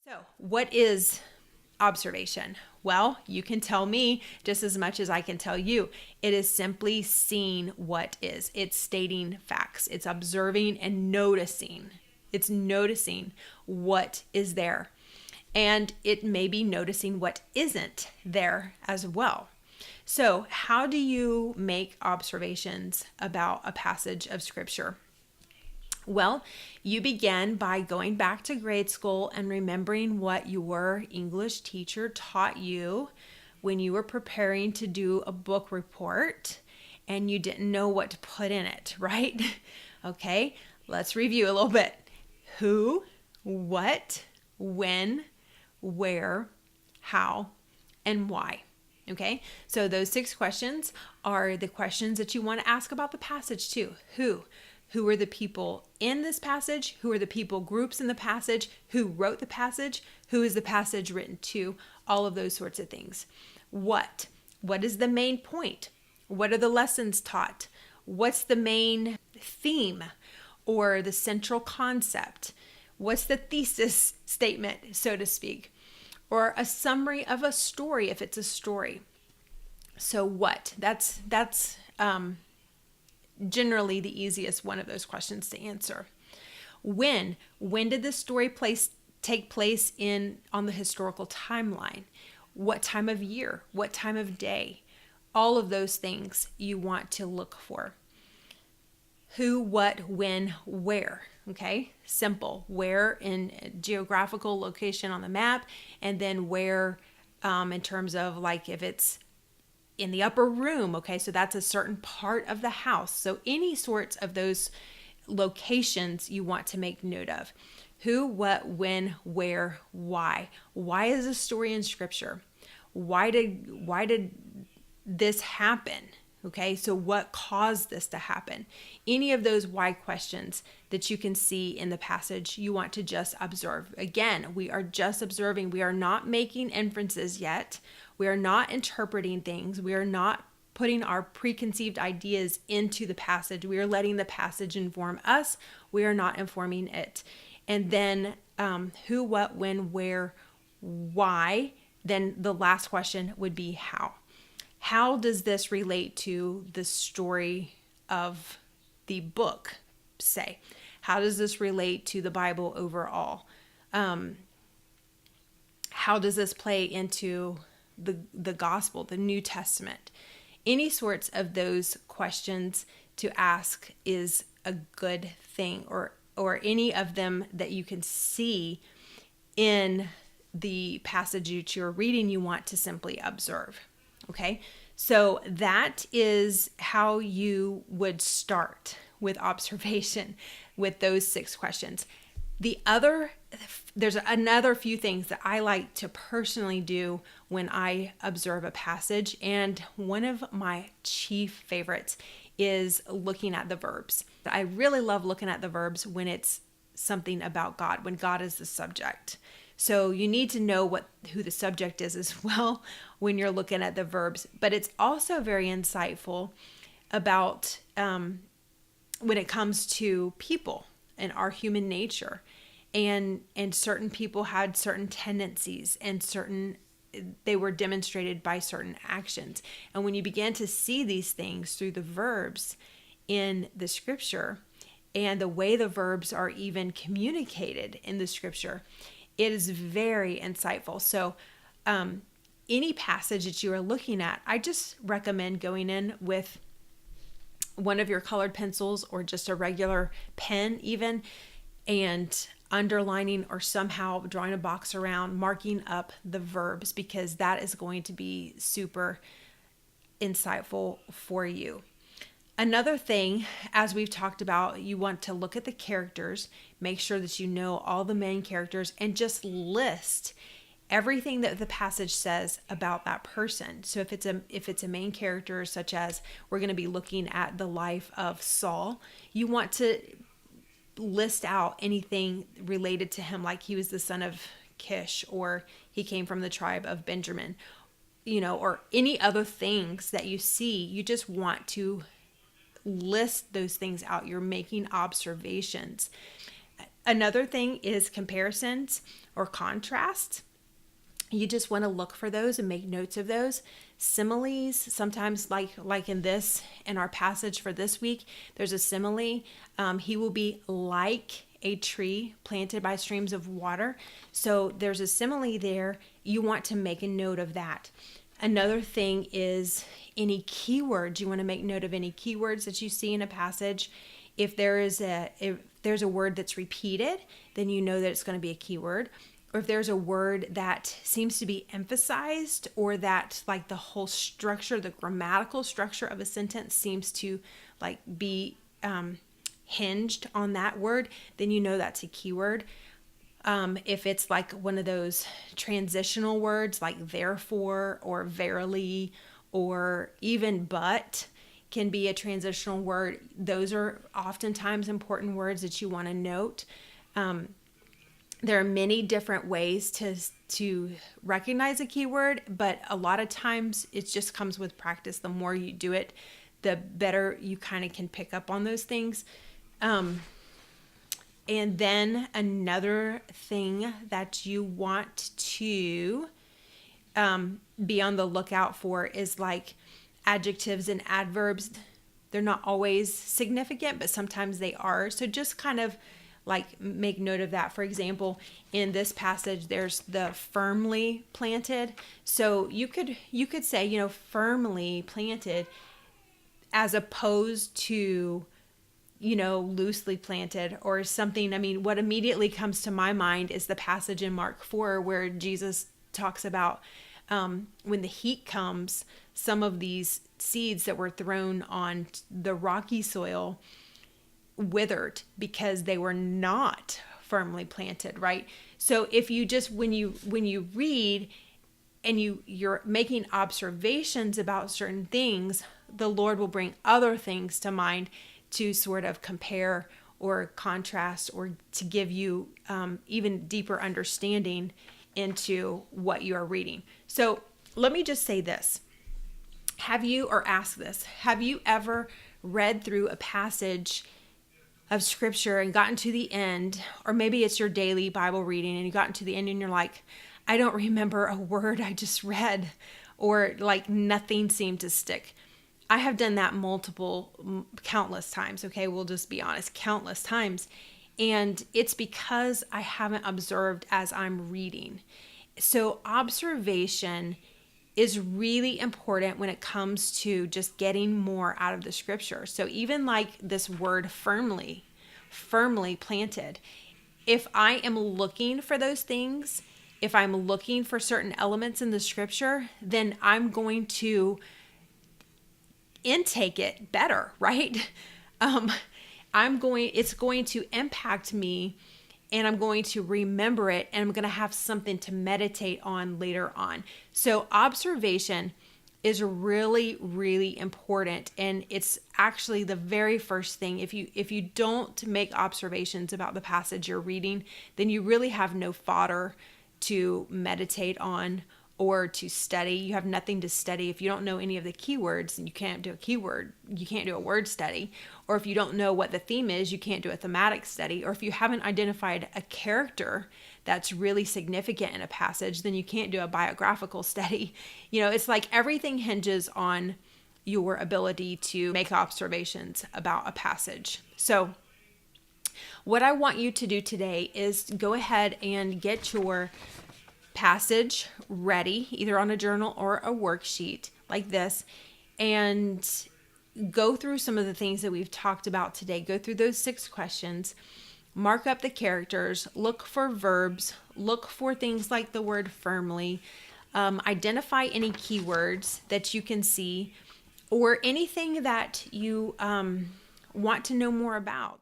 So, what is observation? Well, you can tell me just as much as I can tell you. It is simply seeing what is. It's stating facts. It's observing and noticing. It's noticing what is there. And it may be noticing what isn't there as well. So, how do you make observations about a passage of scripture? Well, you begin by going back to grade school and remembering what your English teacher taught you when you were preparing to do a book report and you didn't know what to put in it, right? Okay, let's review a little bit. Who, what, when, where, how, and why. Okay, so those 6 questions are the questions that you want to ask about the passage too. Who are the people in this passage? Who are the people groups in the passage? Who wrote the passage? Who is the passage written to? All of those sorts of things. What is the main point? What are the lessons taught? What's the main theme or the central concept? What's the thesis statement, so to speak? Or a summary of a story if it's a story. So what? That's generally the easiest one of those questions to answer. When did the story take place on the historical timeline? What time of year? What time of day? All of those things you want to look for. Who, what, when, where. Okay, simple. Where in geographical location on the map, and then where in terms of like if it's in the upper room. Okay, so that's a certain part of the house. So any sorts of those locations you want to make note of. Who, what, when, where, why. Why is a story in scripture? Why did this happen? Okay, so what caused this to happen? Any of those why questions that you can see in the passage, you want to just observe. Again, we are just observing. We are not making inferences yet. We are not interpreting things. We are not putting our preconceived ideas into the passage. We are letting the passage inform us. We are not informing it. And then who, what, when, where, why. Then the last question would be how. How does this relate to the story of the book, say? How does this relate to the Bible overall? How does this play into the gospel, the New Testament? Any sorts of those questions to ask is a good thing, or any of them that you can see in the passage that you're reading, you want to simply observe. Okay, so that is how you would start with observation with those 6 questions. There's another few things that I like to personally do when I observe a passage, and one of my chief favorites is looking at the verbs. I really love looking at the verbs when it's something about God, when God is the subject. So you need to know who the subject is as well when you're looking at the verbs. But it's also very insightful about when it comes to people and our human nature. And certain people had certain tendencies and they were demonstrated by certain actions. And when you begin to see these things through the verbs in the scripture and the way the verbs are even communicated in the scripture, it is very insightful. So any passage that you are looking at, I just recommend going in with one of your colored pencils or just a regular pen even, and underlining or somehow drawing a box around, marking up the verbs, because that is going to be super insightful for you. Another thing, as we've talked about, you want to look at the characters, make sure that you know all the main characters, and just list everything that the passage says about that person. So if it's a main character, such as we're going to be looking at the life of Saul, you want to list out anything related to him, like he was the son of Kish, or he came from the tribe of Benjamin, or any other things that you see. You just want to list those things out. You're making observations. Another thing is comparisons or contrasts. You just want to look for those and make notes of those. Similes, sometimes like in our passage for this week, there's a simile. He will be like a tree planted by streams of water. So there's a simile there. You want to make a note of that. Another thing is any keywords. You want to make note of any keywords that you see in a passage. If there's a word that's repeated, then you know that it's going to be a keyword. Or if there's a word that seems to be emphasized, or that like the whole structure, the grammatical structure of a sentence seems to like be hinged on that word, then you know that's a keyword. If it's like one of those transitional words like therefore or verily or even but can be a transitional word. Those are oftentimes important words that you want to note. There are many different ways to recognize a keyword, but a lot of times it just comes with practice. The more you do it, the better you kind of can pick up on those things. And then another thing that you want to be on the lookout for is like adjectives and adverbs. They're not always significant, but sometimes they are. So just kind of like make note of that. For example, in this passage, there's the firmly planted. So you could say, firmly planted as opposed to, loosely planted or something. I mean, what immediately comes to my mind is the passage in Mark 4 where Jesus talks about when the heat comes, some of these seeds that were thrown on the rocky soil withered because they were not firmly planted, right? So if you just when you read and you're making observations about certain things, the Lord will bring other things to mind to sort of compare or contrast or to give you even deeper understanding into what you are reading. So let me just say this. Have you ever read through a passage of scripture and gotten to the end, or maybe it's your daily Bible reading and you gotten to the end and you're like, I don't remember a word I just read, or like nothing seemed to stick? I have done that countless times. Okay. We'll just be honest, countless times. And it's because I haven't observed as I'm reading. So observation is really important when it comes to just getting more out of the scripture. So even like this word firmly planted, if I am looking for those things, if I'm looking for certain elements in the scripture, then I'm going to intake it better, right? It's going to impact me, and I'm going to remember it, and I'm going to have something to meditate on later on. So observation is really, really important. And it's actually the very first thing. If you don't make observations about the passage you're reading, then you really have no fodder to meditate on or to study. You have nothing to study. If you don't know any of the keywords, you can't do a word study. Or if you don't know what the theme is, you can't do a thematic study. Or if you haven't identified a character that's really significant in a passage, then you can't do a biographical study. It's like everything hinges on your ability to make observations about a passage. So what I want you to do today is go ahead and get your passage ready, either on a journal or a worksheet like this, and go through some of the things that we've talked about today. Go through those 6 questions, mark up the characters, look for verbs, look for things like the word firmly, identify any keywords that you can see or anything that you want to know more about.